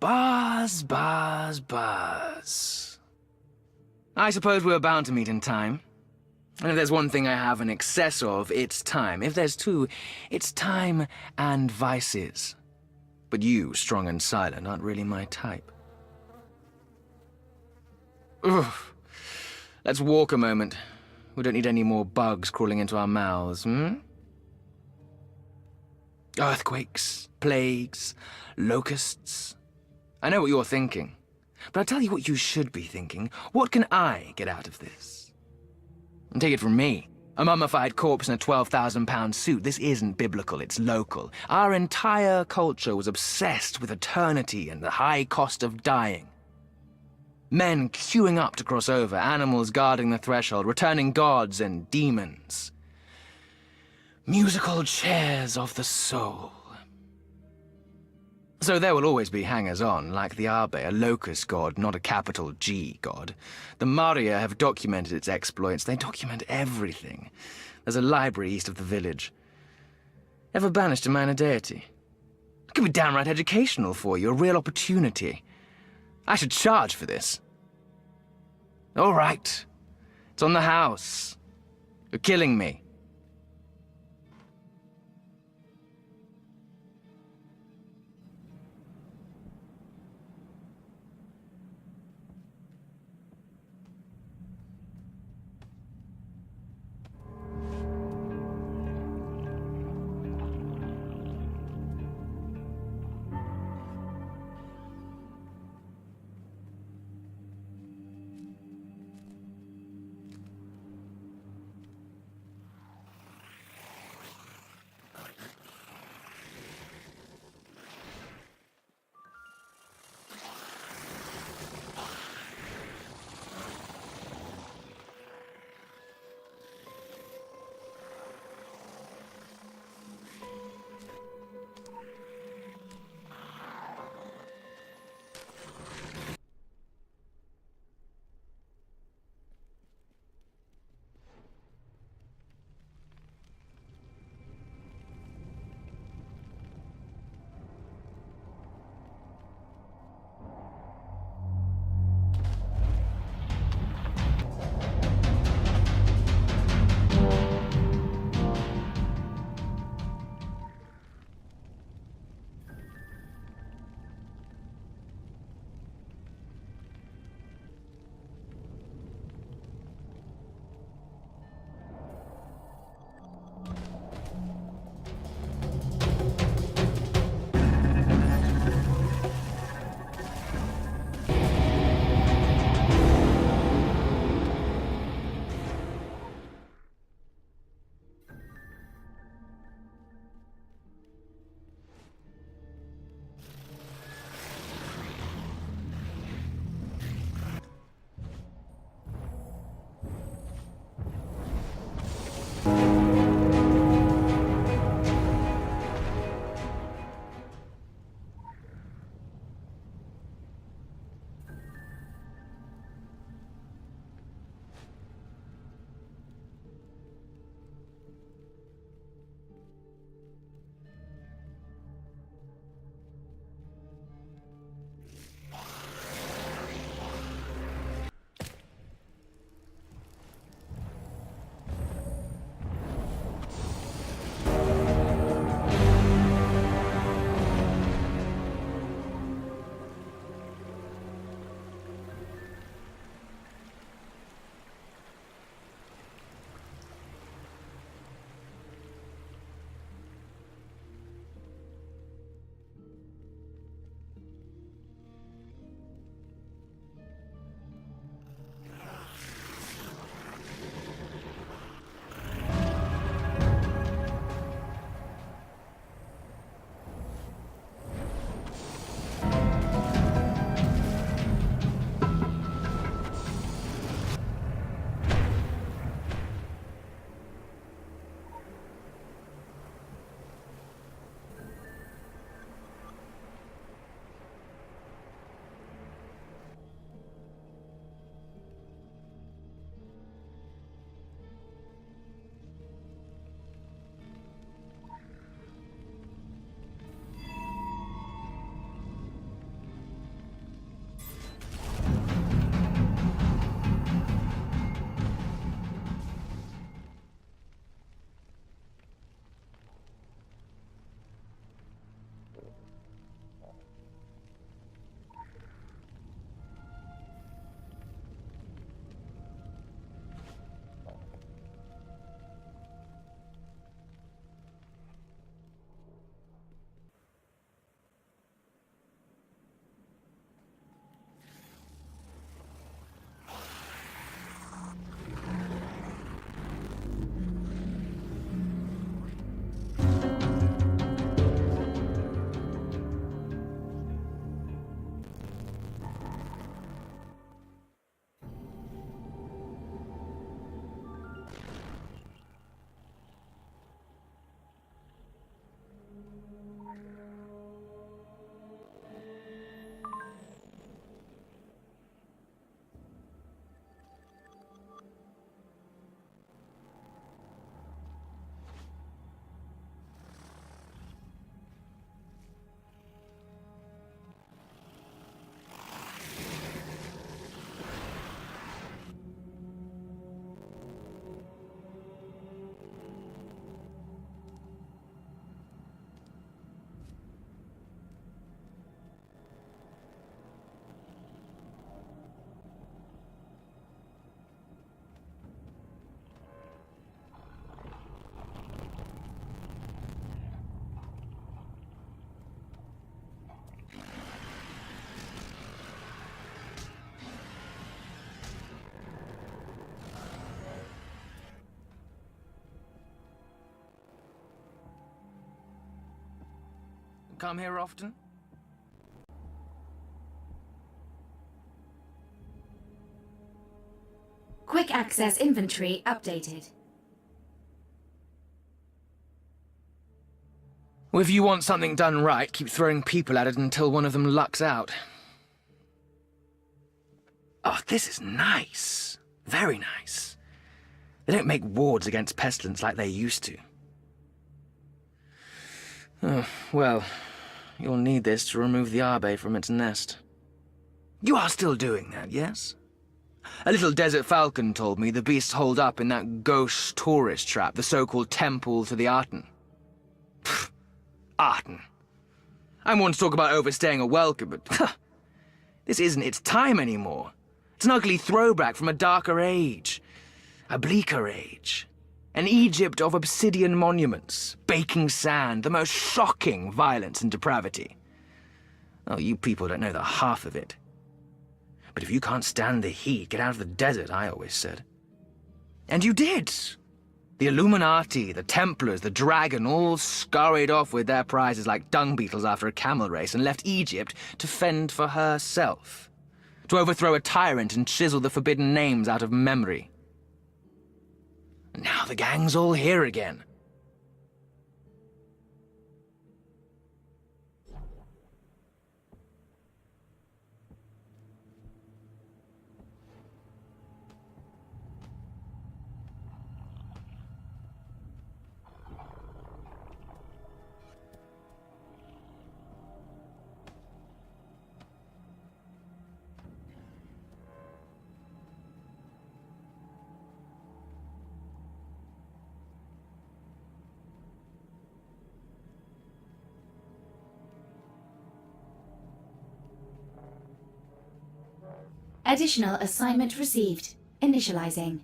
Buzz. I suppose we're bound to meet in time. And if there's one thing I have an excess of, it's time. If there's two, it's time and vices. But you, strong and silent, aren't really my type. Ugh. Let's walk a moment. We don't need any more bugs crawling into our mouths, hmm? Earthquakes, plagues, locusts. I know what you're thinking. But I'll tell you what you should be thinking. What can I get out of this? And take it from me. A mummified corpse in a 12,000-pound suit. This isn't biblical, it's local. Our entire culture was obsessed with eternity and the high cost of dying. Men queuing up to cross over, animals guarding the threshold, returning gods and demons. Musical chairs of the soul. So there will always be hangers-on, like the Arbe, a locust god, not a capital G god. The Maria have documented its exploits. They document everything. There's a library east of the village. Ever banished a minor deity? It could be downright educational for you, a real opportunity. I should charge for this. All right. It's on the house. You're killing me. come here often? Quick access inventory updated. Well, if you want something done right, keep throwing people at it until one of them lucks out. Oh, this is nice. Very nice. They don't make wards against pestilence like they used to. Oh, well, you'll need this to remove the arbe from its nest. You are still doing that, yes? A little desert falcon told me the beasts holed up in that gauche tourist trap, the so-called Temple to the Arten. Pfft, Arten. I'm one to talk about overstaying a welcome, but this isn't its time anymore. It's an ugly throwback from a darker age. A bleaker age. An Egypt of obsidian monuments, baking sand, the most shocking violence and depravity. Oh, you people don't know the half of it. But if you can't stand the heat, get out of the desert, I always said. And you did. The Illuminati, the Templars, the Dragon all scurried off with their prizes like dung beetles after a camel race and left Egypt to fend for herself. To overthrow a tyrant and chisel the forbidden names out of memory. And now the gang's all here again. Additional assignment received. Initializing.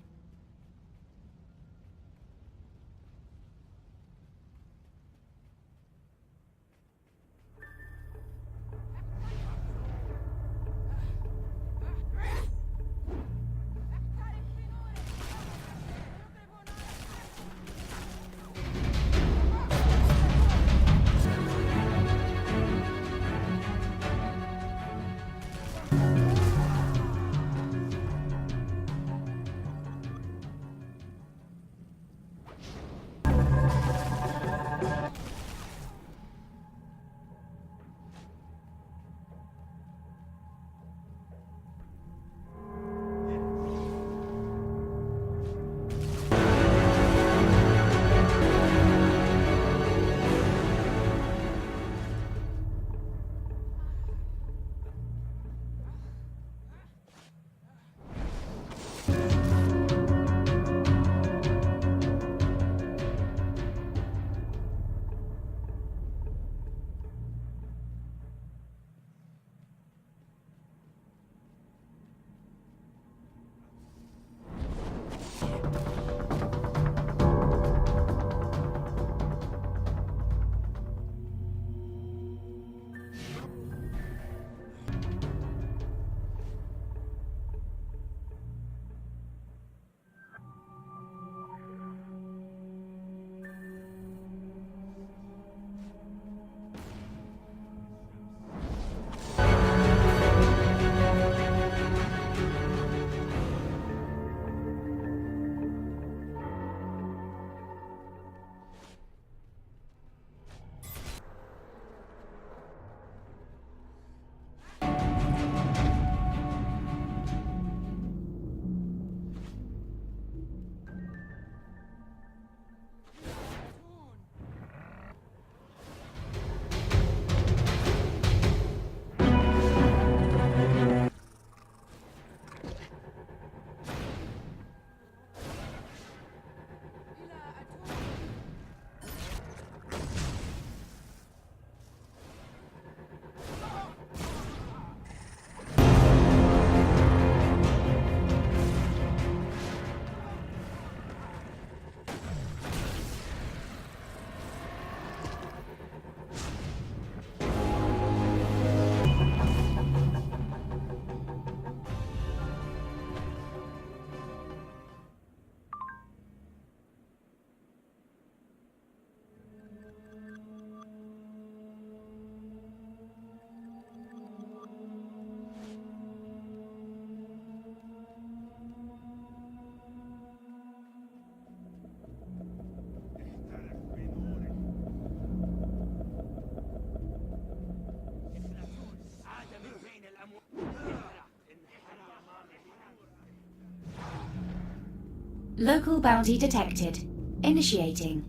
Local bounty detected. Initiating.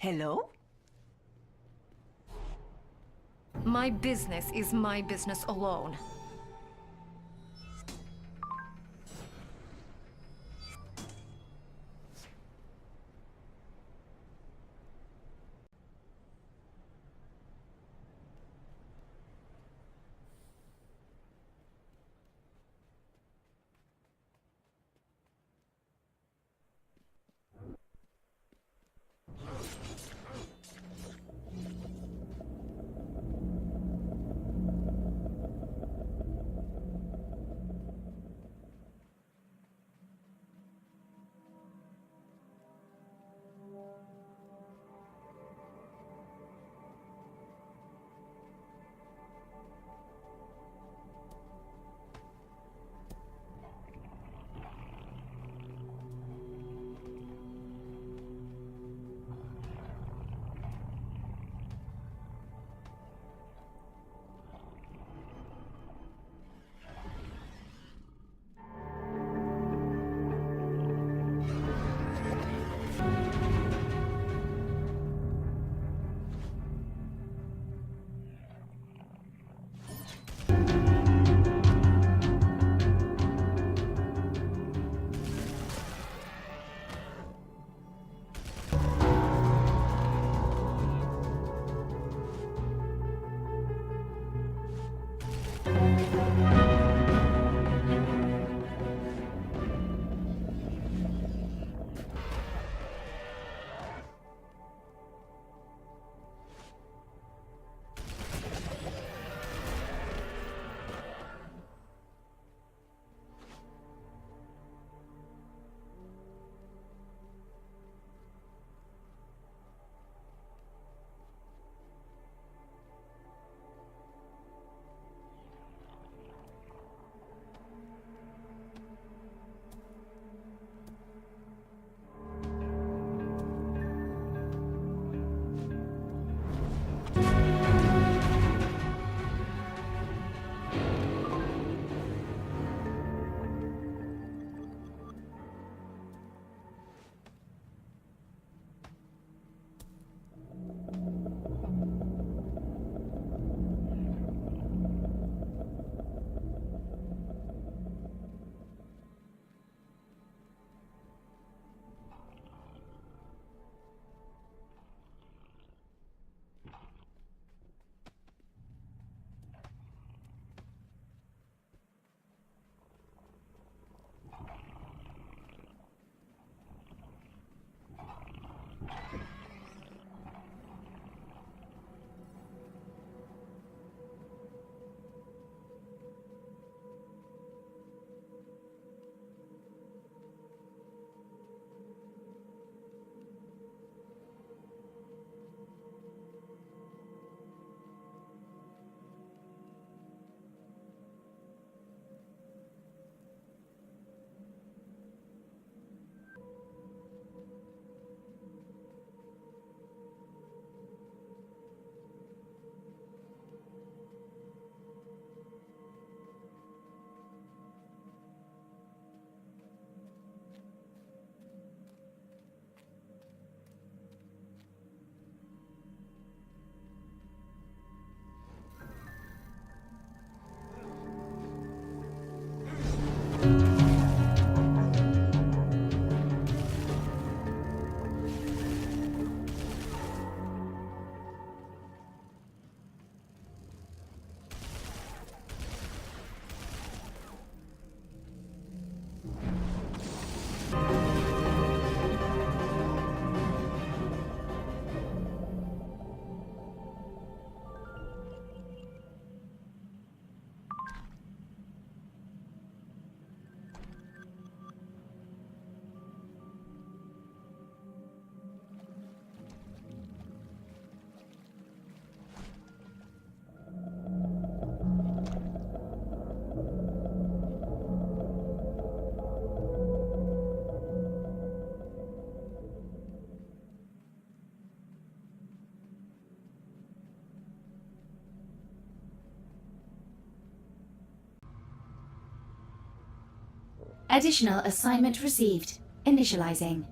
Hello? My business is my business alone. Additional assignment received. Initializing.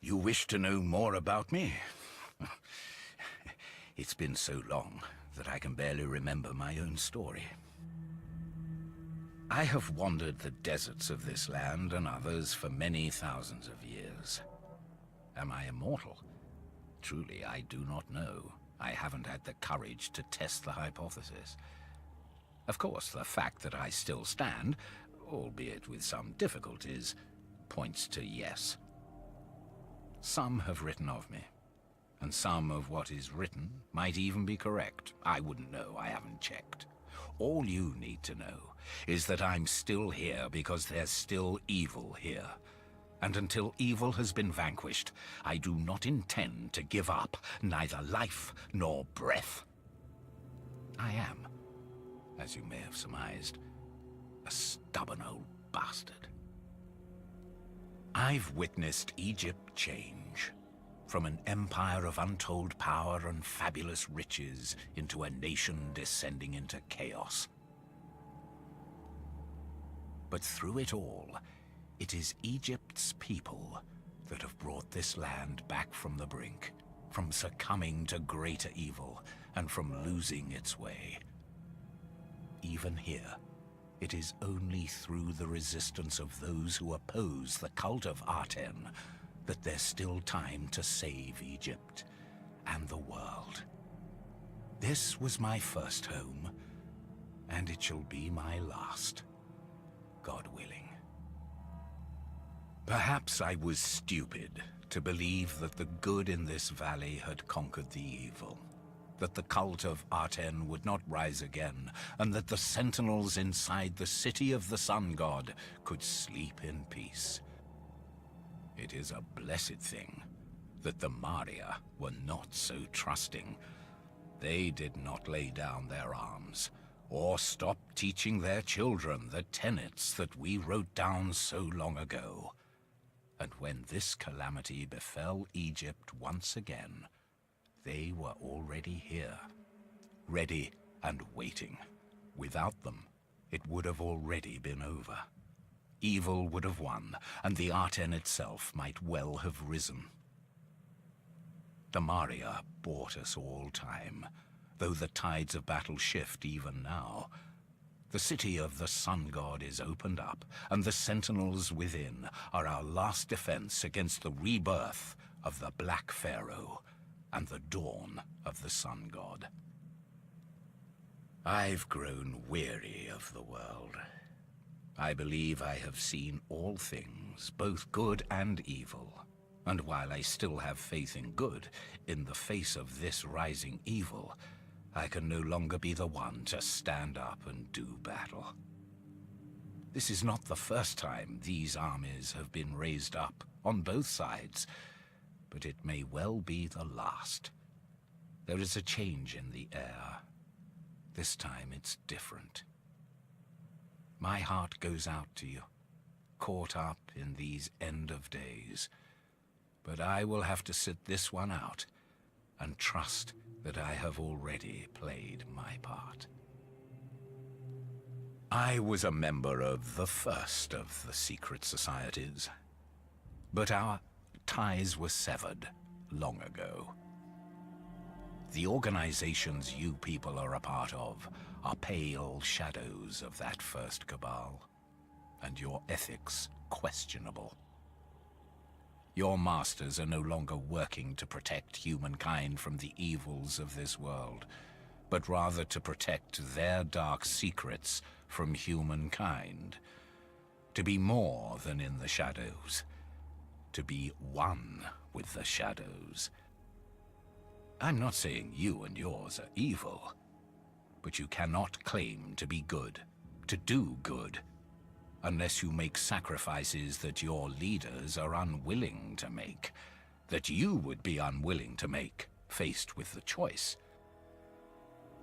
You wish to know more about me? It's been so long that I can barely remember my own story. I have wandered the deserts of this land and others for many thousands of years. Am I immortal? Truly, I do not know. I haven't had the courage to test the hypothesis. Of course, the fact that I still stand, albeit with some difficulties, points to yes. Some have written of me, and some of what is written might even be correct. I wouldn't know, I haven't checked. All you need to know is that I'm still here because there's still evil here. And until evil has been vanquished, I do not intend to give up neither life nor breath. I am, as you may have surmised, a stubborn old bastard. I've witnessed Egypt change, from an empire of untold power and fabulous riches into a nation descending into chaos. But through it all, it is Egypt's people that have brought this land back from the brink, from succumbing to greater evil, and from losing its way. Even here, it is only through the resistance of those who oppose the cult of Aten that there's still time to save Egypt and the world. This was my first home, and it shall be my last, God willing. Perhaps I was stupid to believe that the good in this valley had conquered the evil, that the cult of Aten would not rise again, and that the sentinels inside the city of the sun god could sleep in peace. It is a blessed thing that the Maria were not so trusting. They did not lay down their arms, or stop teaching their children the tenets that we wrote down so long ago. And when this calamity befell Egypt once again, they were already here, ready and waiting. Without them, it would have already been over. Evil would have won, and the Aten itself might well have risen. The Maria bought us all time, though the tides of battle shift even now. The city of the sun god is opened up, and the sentinels within are our last defense against the rebirth of the Black Pharaoh and the dawn of the sun god. I've grown weary of the world. I believe I have seen all things, both good and evil. And while I still have faith in good, in the face of this rising evil, I can no longer be the one to stand up and do battle. This is not the first time these armies have been raised up, on both sides, but it may well be the last. There is a change in the air. This time it's different. My heart goes out to you, caught up in these end of days. But I will have to sit this one out and trust that I have already played my part. I was a member of the first of the secret societies, but our ties were severed long ago. The organizations you people are a part of are pale shadows of that first cabal, and your ethics questionable. Your masters are no longer working to protect humankind from the evils of this world, but rather to protect their dark secrets from humankind. To be more than in the shadows. To be one with the shadows. I'm not saying you and yours are evil, but you cannot claim to be good, to do good. unless you make sacrifices that your leaders are unwilling to make, that you would be unwilling to make, faced with the choice.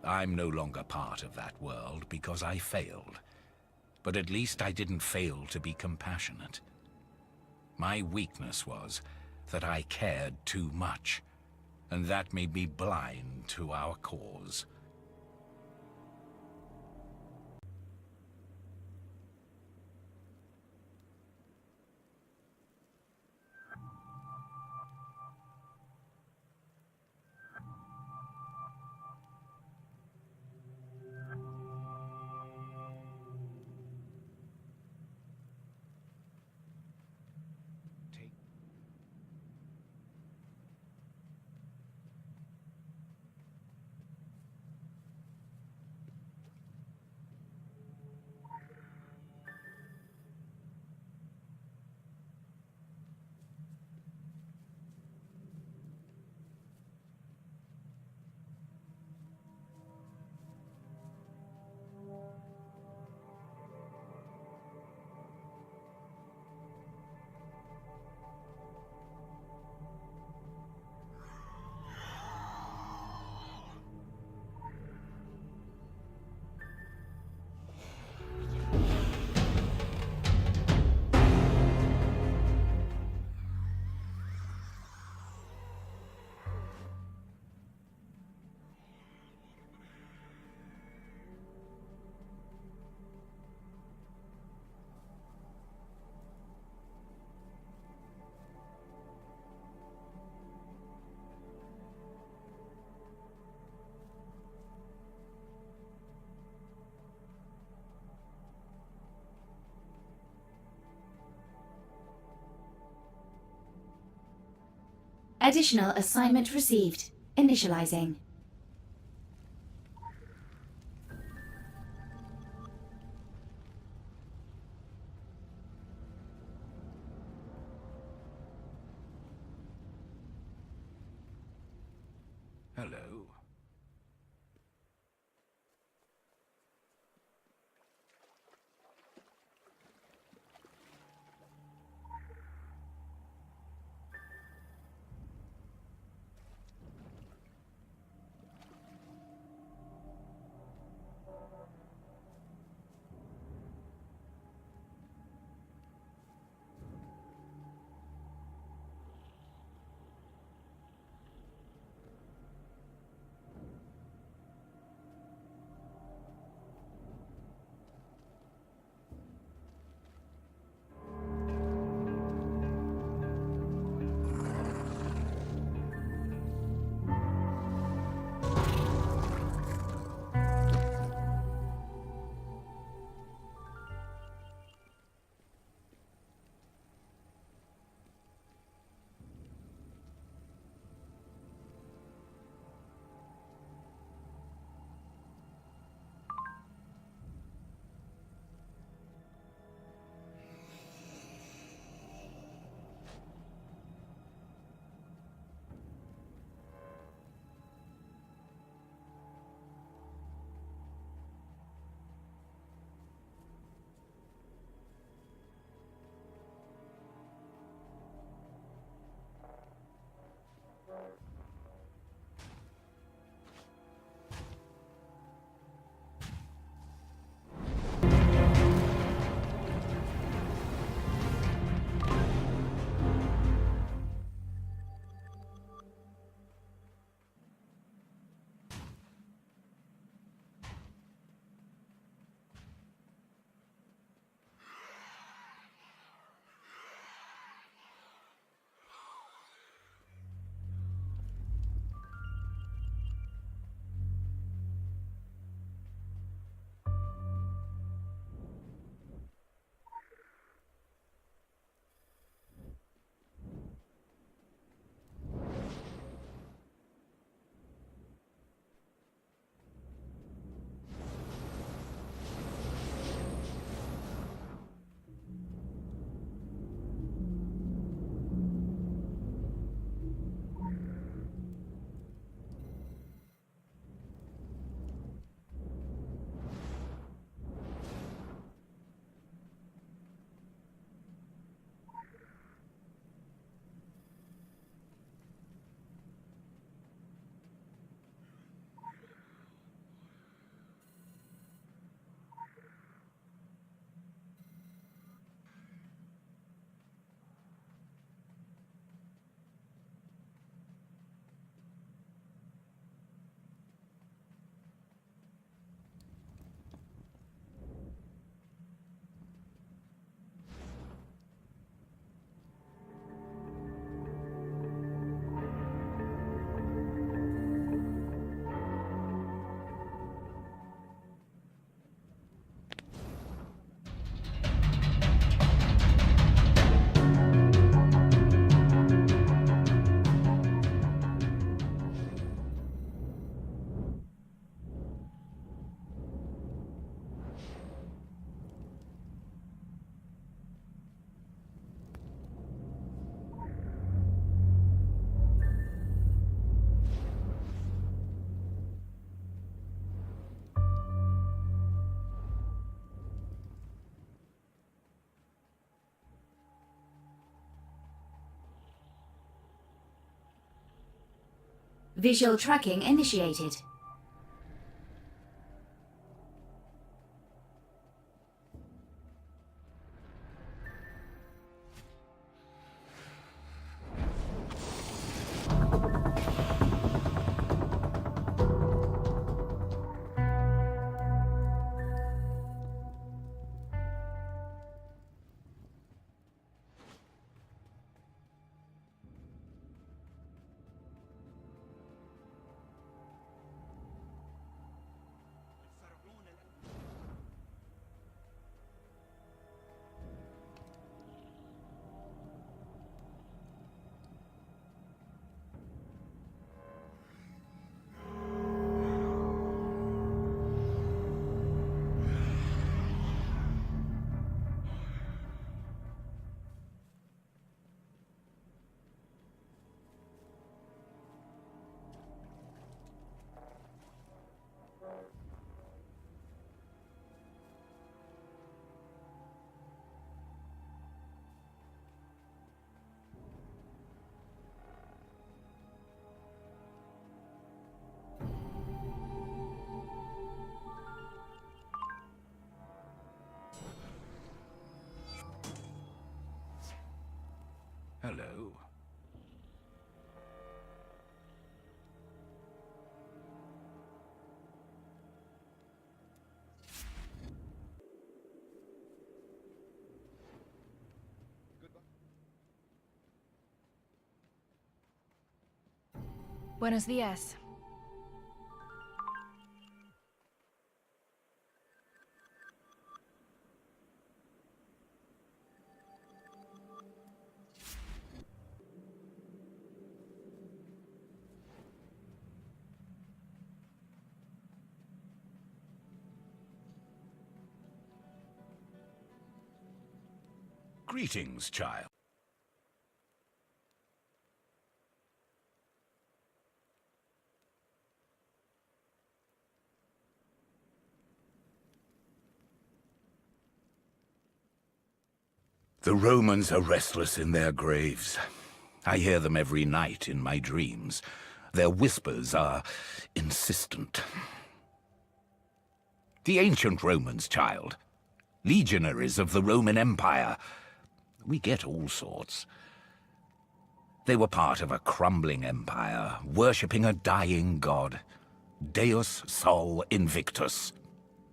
I'm no longer part of that world because I failed, but at least I didn't fail to be compassionate. My weakness was that I cared too much, and that made me blind to our cause. Additional assignment received. Initializing. Hello. Visual tracking initiated. Hello. Buenos días. Greetings, child. The Romans are restless in their graves. I hear them every night in my dreams. Their whispers are insistent. The ancient Romans, child. Legionaries of the Roman Empire. We get all sorts. They were part of a crumbling empire, worshipping a dying god. Deus Sol Invictus.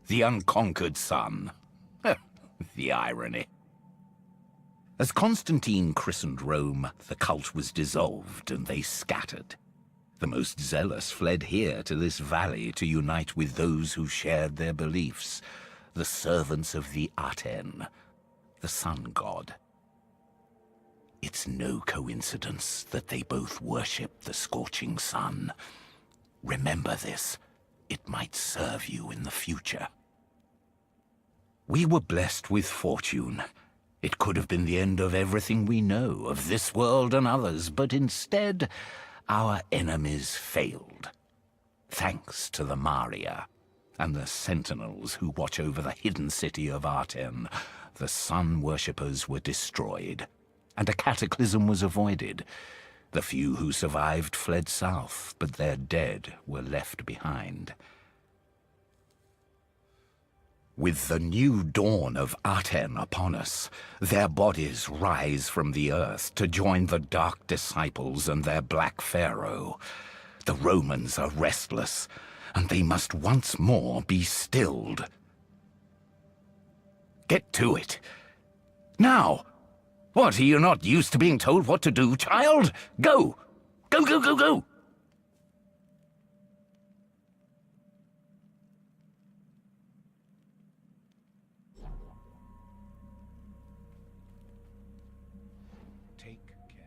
The unconquered sun. The irony. As Constantine christened Rome, the cult was dissolved and they scattered. The most zealous fled here to this valley to unite with those who shared their beliefs, the servants of the Aten, the sun god. It's no coincidence that they both worship the scorching sun. Remember this. It might serve you in the future. We were blessed with fortune. It could have been the end of everything we know, of this world and others, but instead, our enemies failed. Thanks to the Maria and the sentinels who watch over the hidden city of Aten, the sun worshippers were destroyed, and a cataclysm was avoided. The few who survived fled south, but their dead were left behind. With the new dawn of Aten upon us, their bodies rise from the earth to join the dark disciples and their black pharaoh. The Romans are restless, and they must once more be stilled. Get to it. Now! What, are you not used to being told what to do, child? Go! Go, go, go, go! Take care.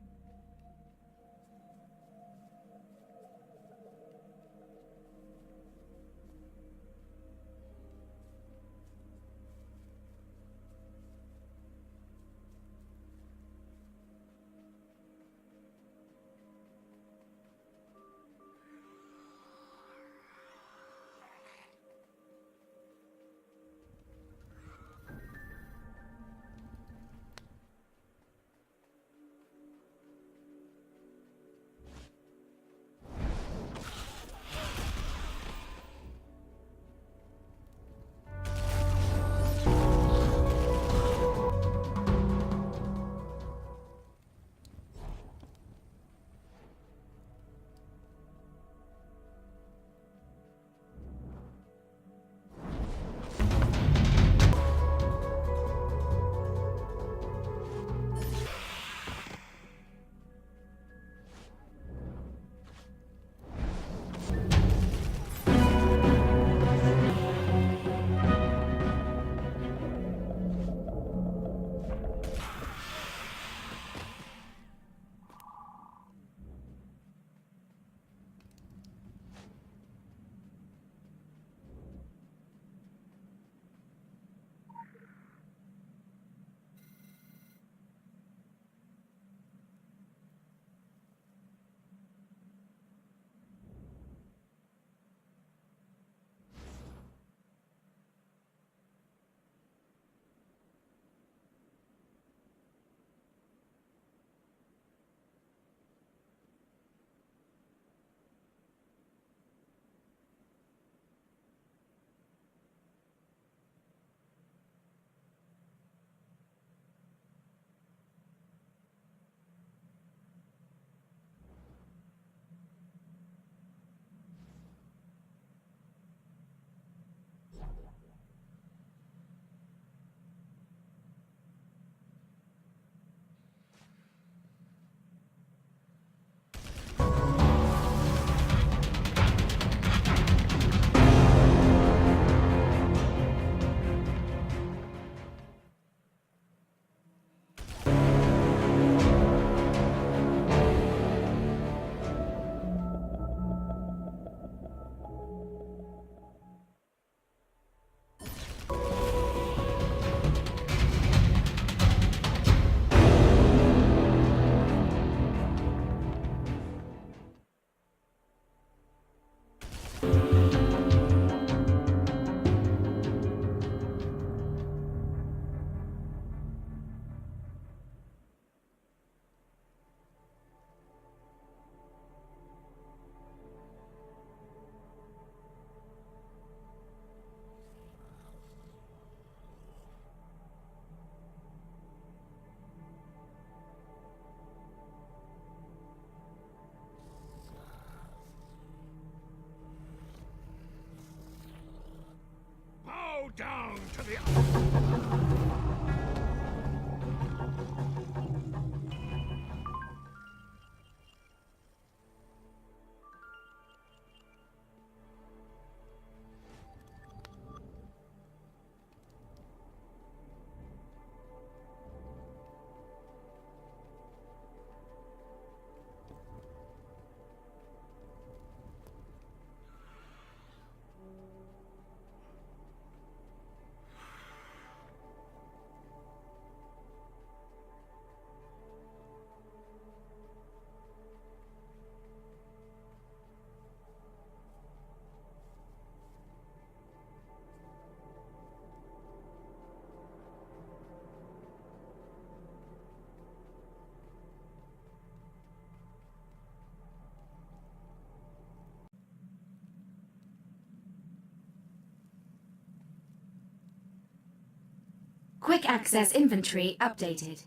Quick access inventory updated.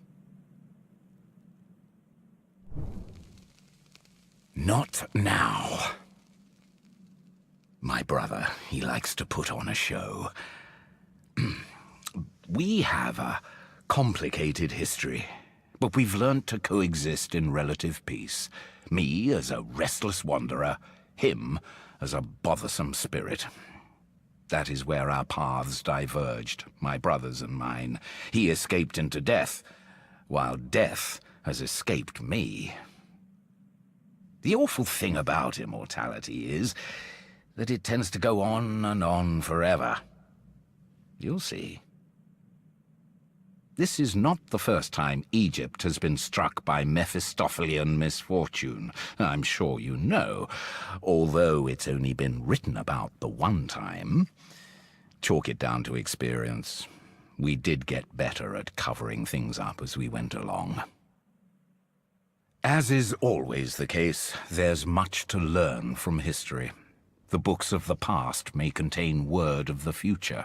Not now. My brother, he likes to put on a show. We have a complicated history, but we've learnt to coexist in relative peace. Me as a restless wanderer, him as a bothersome spirit. That is where our paths diverged, my brother's and mine. He escaped into death, while death has escaped me. The awful thing about immortality is that it tends to go on and on forever. You'll see. This is not the first time Egypt has been struck by Mephistophelian misfortune, I'm sure you know, although it's only been written about the one time. Chalk it down to experience. We did get better at covering things up as we went along. As is always the case, there's much to learn from history. The books of the past may contain word of the future.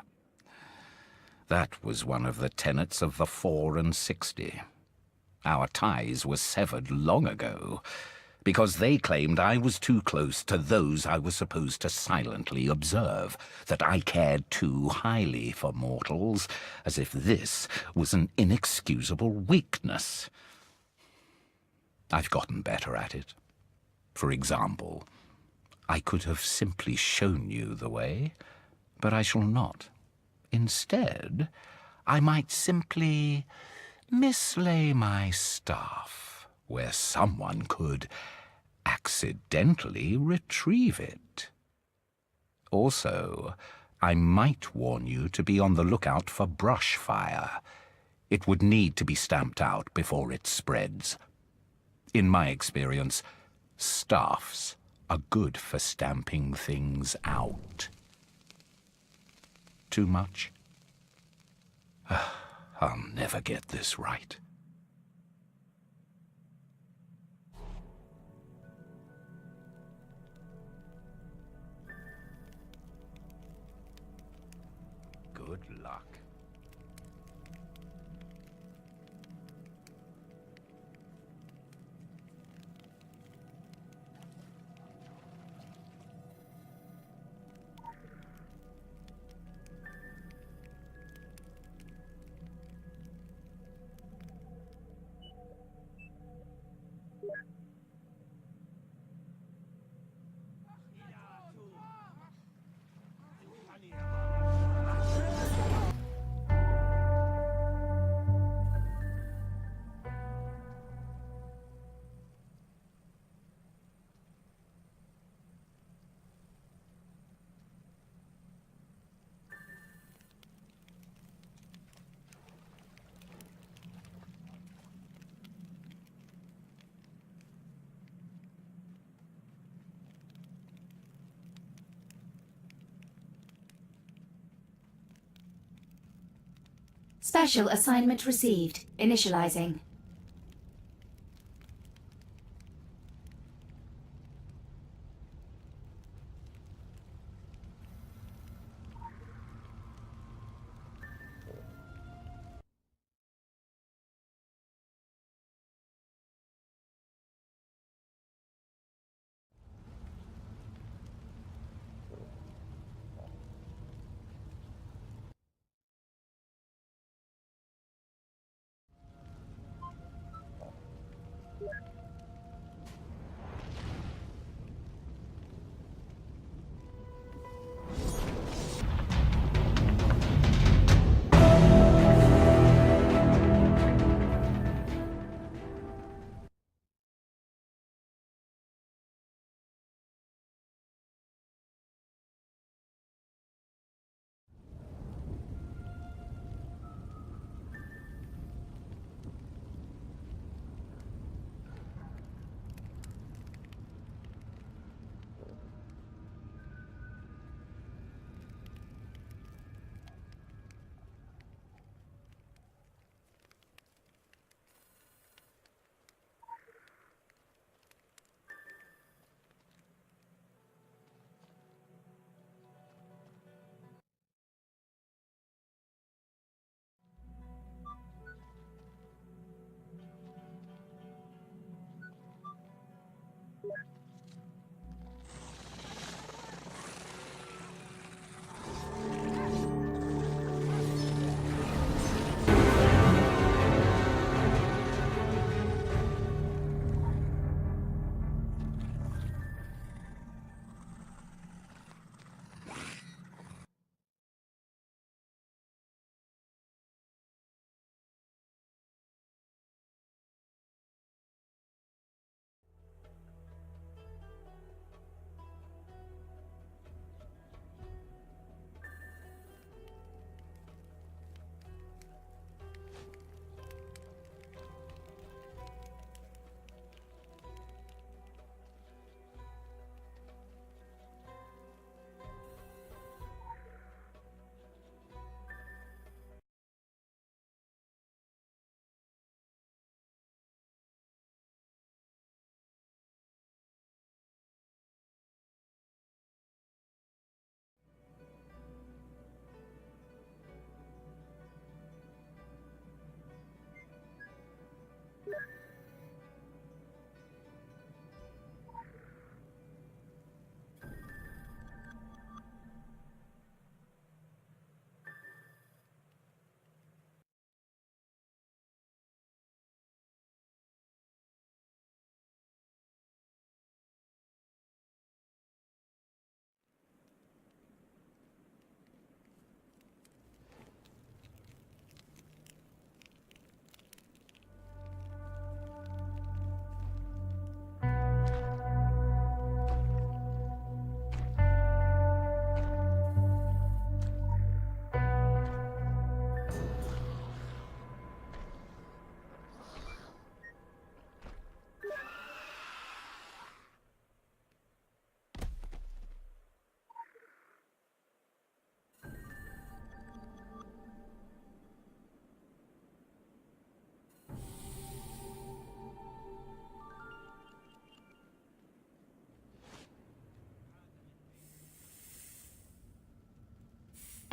That was one of the tenets of the 4 and 60. Our ties were severed long ago, because they claimed I was too close to those I was supposed to silently observe, that I cared too highly for mortals, as if this was an inexcusable weakness. I've gotten better at it. For example, I could have simply shown you the way, but I shall not. Instead, I might simply mislay my staff where someone could accidentally retrieve it. Also, I might warn you to be on the lookout for brush fire. It would need to be stamped out before it spreads. In my experience, staffs are good for stamping things out. Too much? I'll never get this right. Good luck. Special assignment received. Initializing.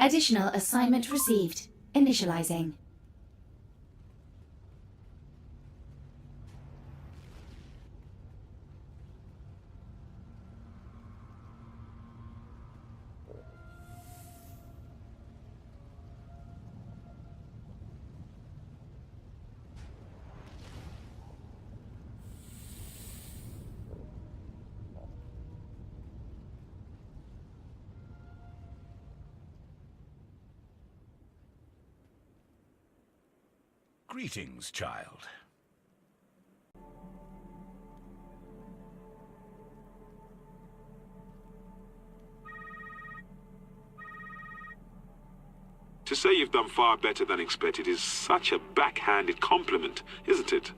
Additional assignment received. Initializing. Greetings, child. To say you've done far better than expected is such a backhanded compliment, isn't it?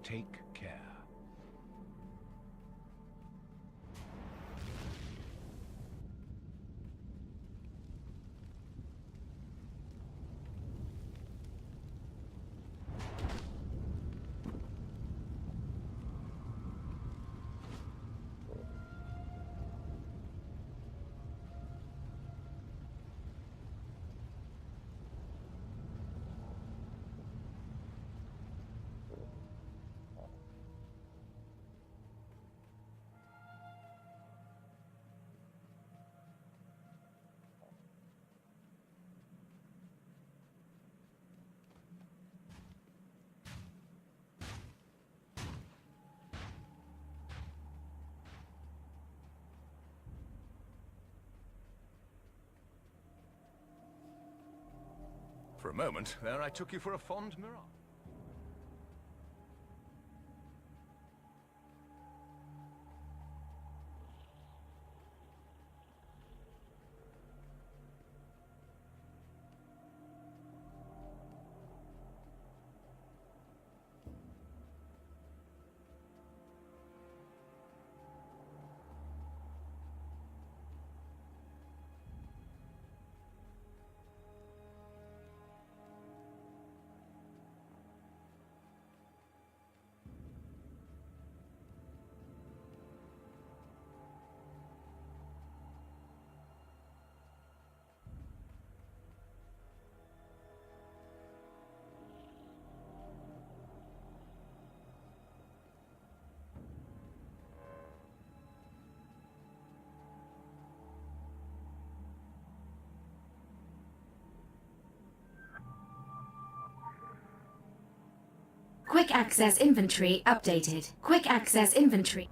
Take care. For a moment, there I took you for a fond mirage. Quick access inventory updated. Quick access inventory.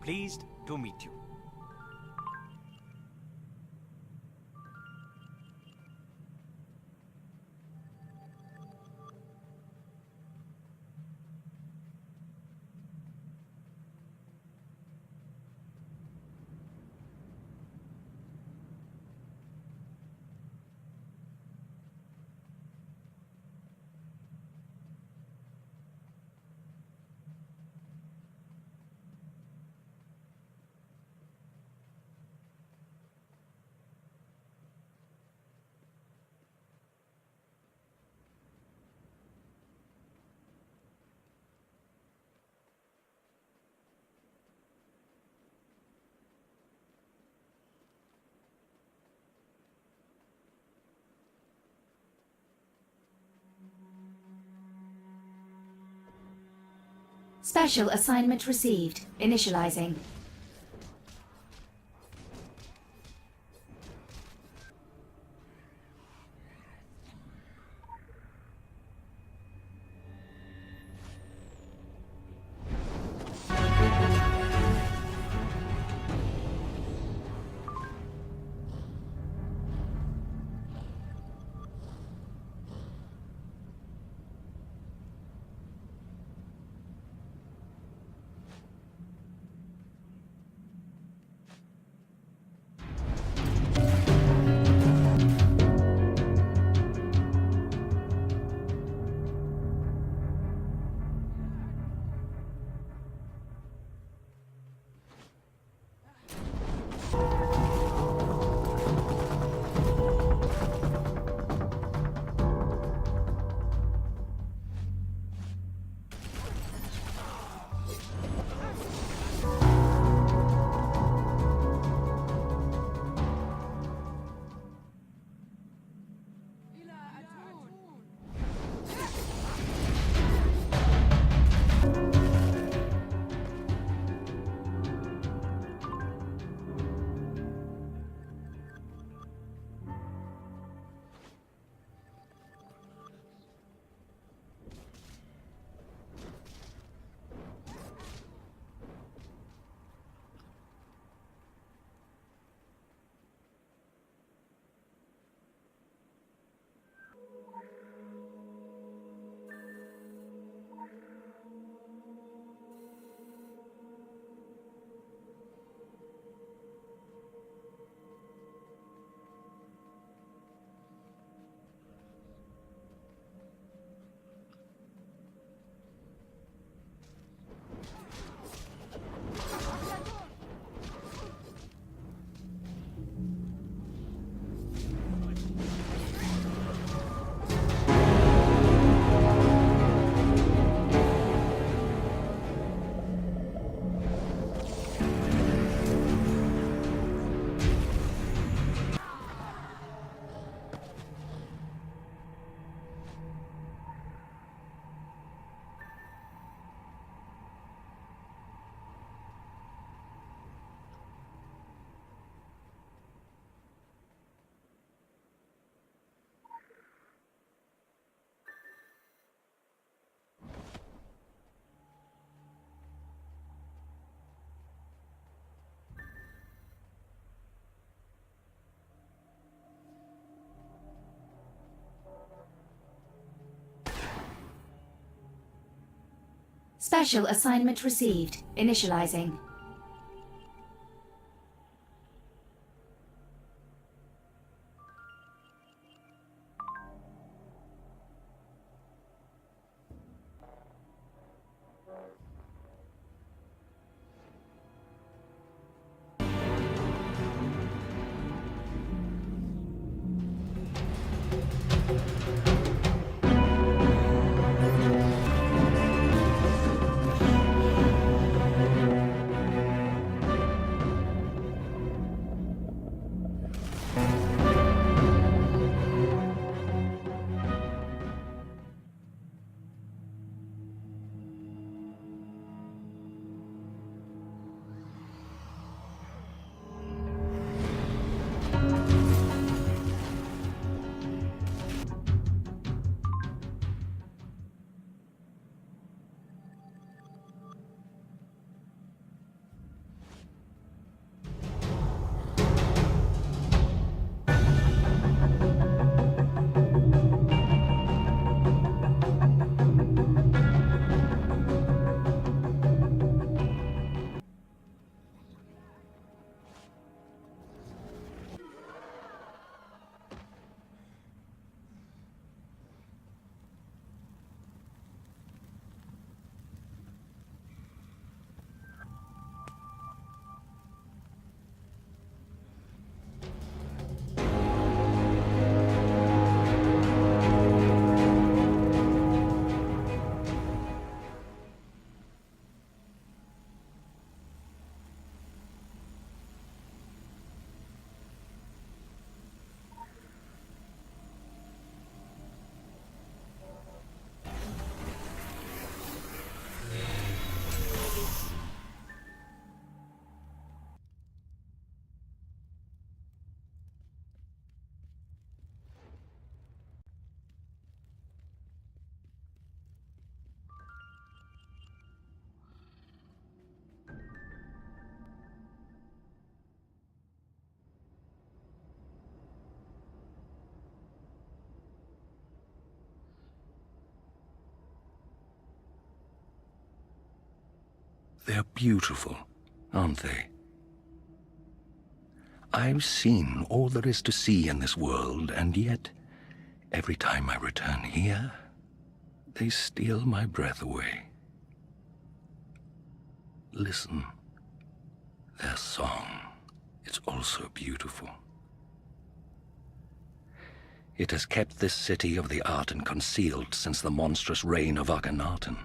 Pleased to meet you. Special assignment received. Initializing. Special assignment received. Initializing. They're beautiful, aren't they? I've seen all there is to see in this world, and yet, every time I return here, they steal my breath away. Listen. Their song, it's also beautiful. It has kept this city of the Arten concealed since the monstrous reign of Akhenaten.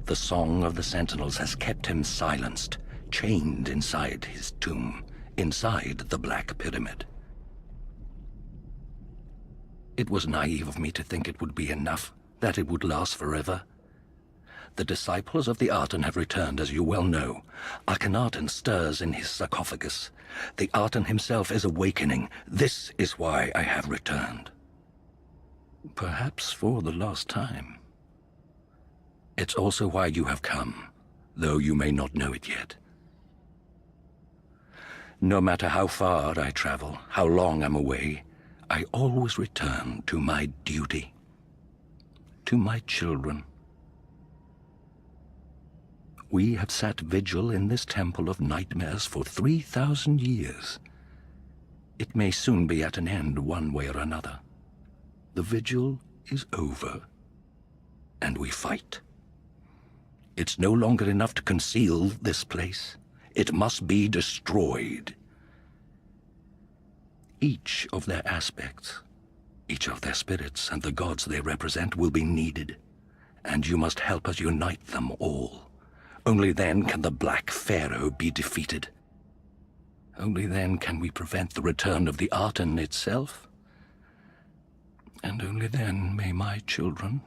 The song of the Sentinels has kept him silenced, chained inside his tomb, inside the Black Pyramid. It was naive of me to think it would be enough, that it would last forever. The disciples of the Arten have returned, as you well know. Akhenaten stirs in his sarcophagus. The Arten himself is awakening. This is why I have returned. Perhaps for the last time. It's also why you have come, though you may not know it yet. No matter how far I travel, how long I'm away, I always return to my duty, to my children. We have sat vigil in this temple of nightmares for 3,000 years. It may soon be at an end one way or another. The vigil is over, and we fight. It's no longer enough to conceal this place. It must be destroyed. Each of their aspects, each of their spirits and the gods they represent will be needed, and you must help us unite them all. Only then can the Black Pharaoh be defeated. Only then can we prevent the return of the Arten itself. And only then may my children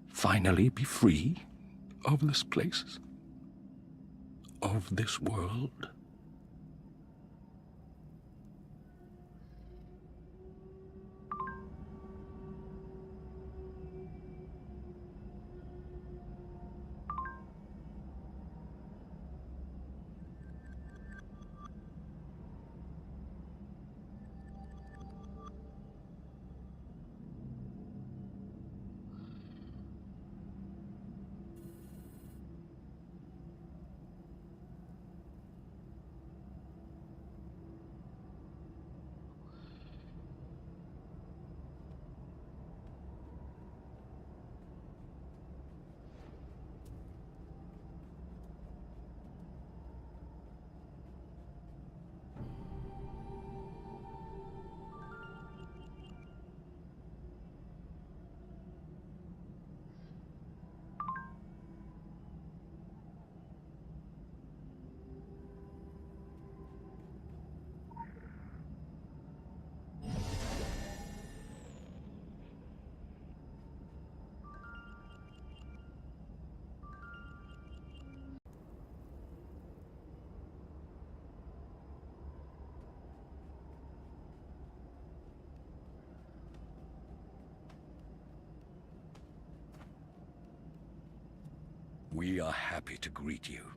finally be free of this place, of this world. We are happy to greet you.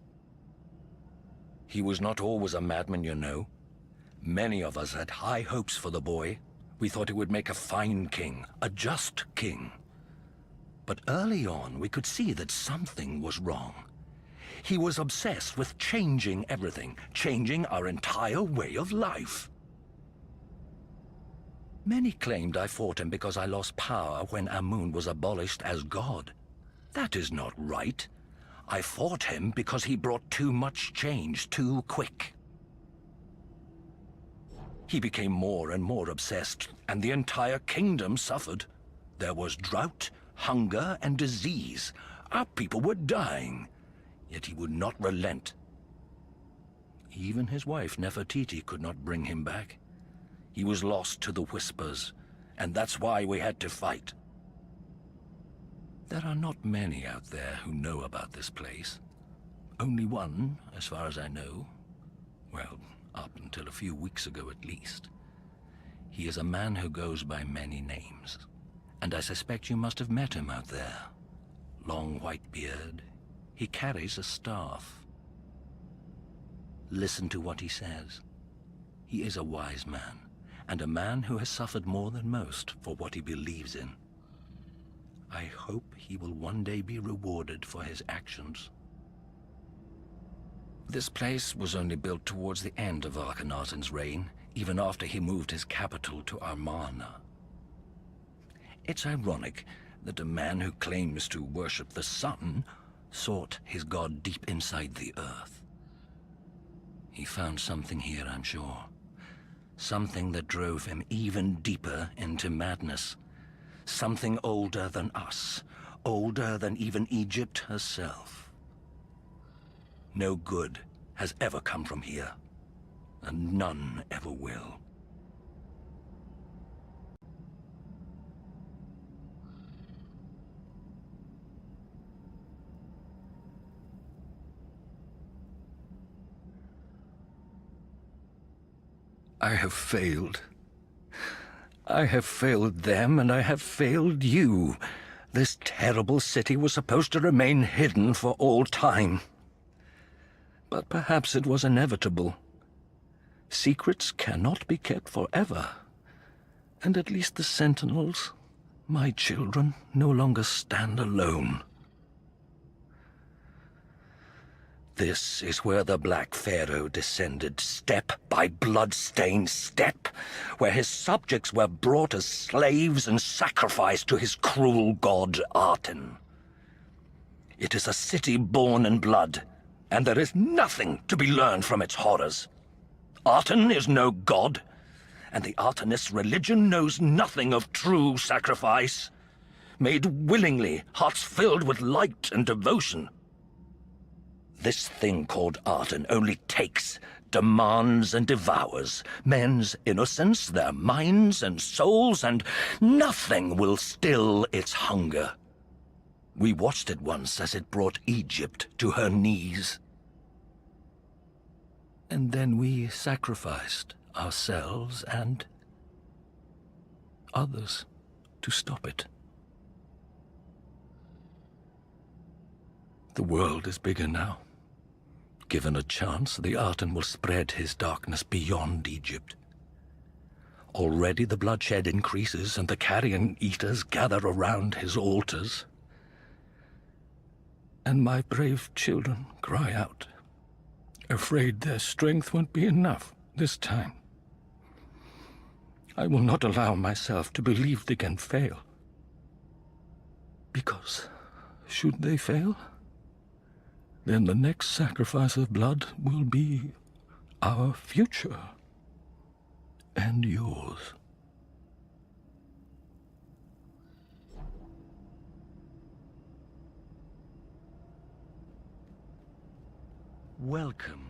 He was not always a madman, you know. Many of us had high hopes for the boy. We thought he would make a fine king, a just king. But early on, we could see that something was wrong. He was obsessed with changing everything, changing our entire way of life. Many claimed I fought him because I lost power when Amun was abolished as god. That is not right. I fought him because he brought too much change too quick. He became more and more obsessed, and the entire kingdom suffered. There was drought, hunger, and disease. Our people were dying, yet he would not relent. Even his wife, Nefertiti, could not bring him back. He was lost to the whispers, and that's why we had to fight. There are not many out there who know about this place. Only one, as far as I know. Well, up until a few weeks ago at least. He is a man who goes by many names, and I suspect you must have met him out there. Long white beard. He carries a staff. Listen to what he says. He is a wise man, and a man who has suffered more than most for what he believes in. I hope he will one day be rewarded for his actions. This place was only built towards the end of Akhenaten's reign, even after he moved his capital to Amarna. It's ironic that a man who claims to worship the sun sought his god deep inside the earth. He found something here, I'm sure. Something that drove him even deeper into madness. Something older than us, older than even Egypt herself. No good has ever come from here, and none ever will. I have failed. I have failed them, and I have failed you. This terrible city was supposed to remain hidden for all time. But perhaps it was inevitable. Secrets cannot be kept forever. And at least the Sentinels, my children, no longer stand alone. This is where the Black Pharaoh descended, step by blood-stained step, where his subjects were brought as slaves and sacrificed to his cruel god Aten. It is a city born in blood, and there is nothing to be learned from its horrors. Aten is no god, and the Atenist religion knows nothing of true sacrifice, made willingly, hearts filled with light and devotion. This thing called Aten only takes, demands, and devours men's innocence, their minds and souls, and nothing will still its hunger. We watched it once as it brought Egypt to her knees. And then we sacrificed ourselves and others to stop it. The world is bigger now. Given a chance, the Aten will spread his darkness beyond Egypt. Already the bloodshed increases, and the carrion eaters gather around his altars. And my brave children cry out, afraid their strength won't be enough this time. I will not allow myself to believe they can fail. Because, should they fail, then the next sacrifice of blood will be our future and yours. Welcome